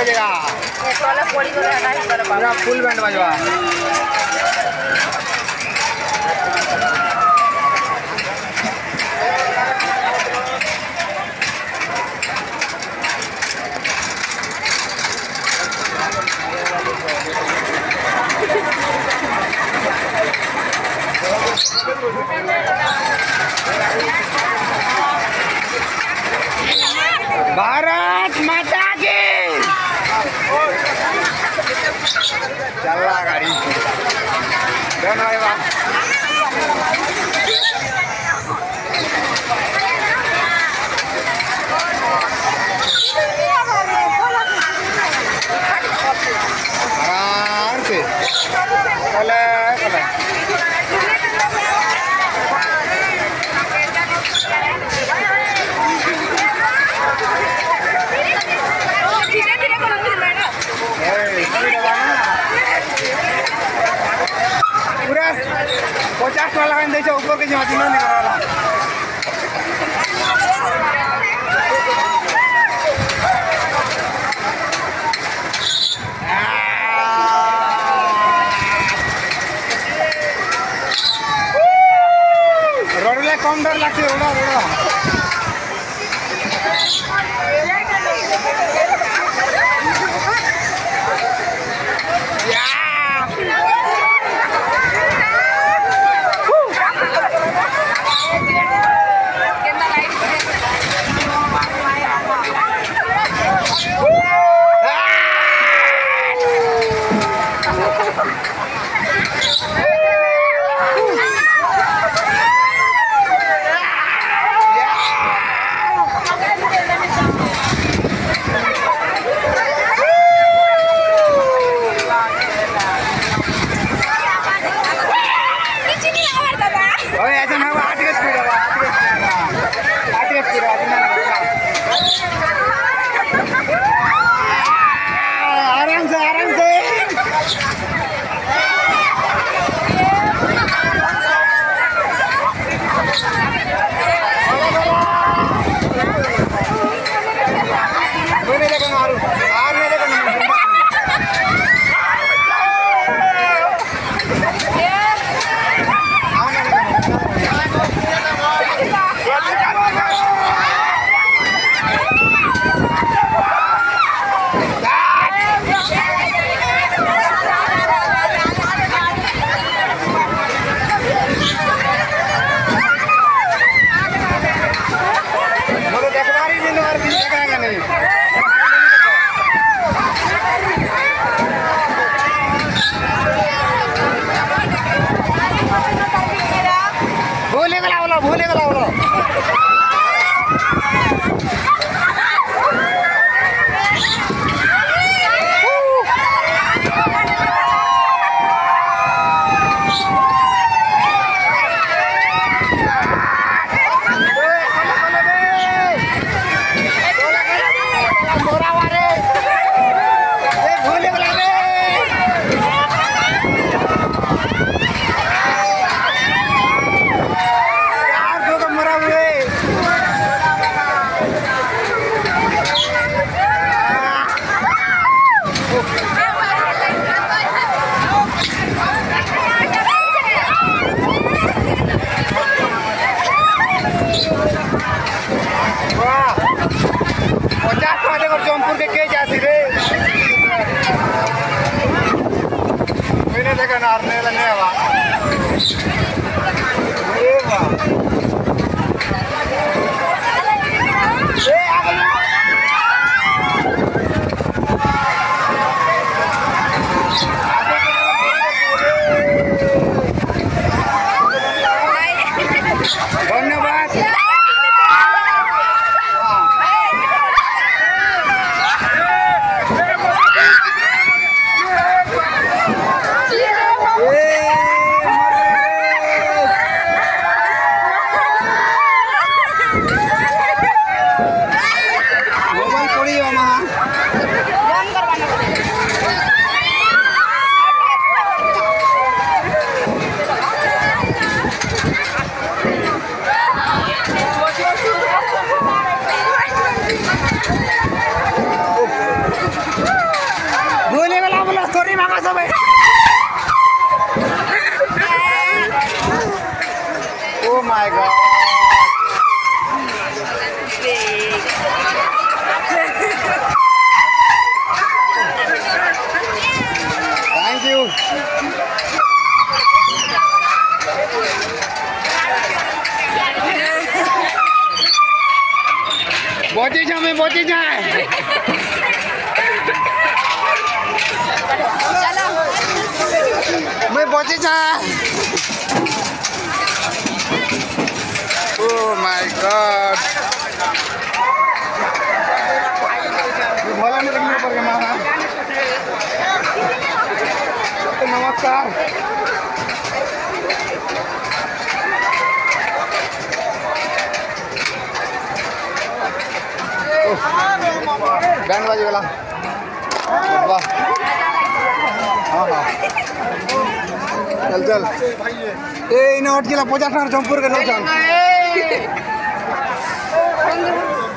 बजेगा। पूरा full band बजवा। भारत माता की। चल रहा गाड़ी भाई वाह। आराम से चले चले। पूरा 50 वाला ऊपर के जमा नहीं करवाला। रोडले कम डर लगती रोड भूले गला जौनपुर के जाती रे मैंने देखा नारने लगने हवा धन्यवाद। My God, thank you. बची जाए मैं बची जाए। ओह माय गॉड, भला नहीं लगने पर के मारा। तो नमस्कार, बैंड बाजी वाला वाह। हाँ हाँ चल चल ए इन 50 टाका जमपुर के नो चल।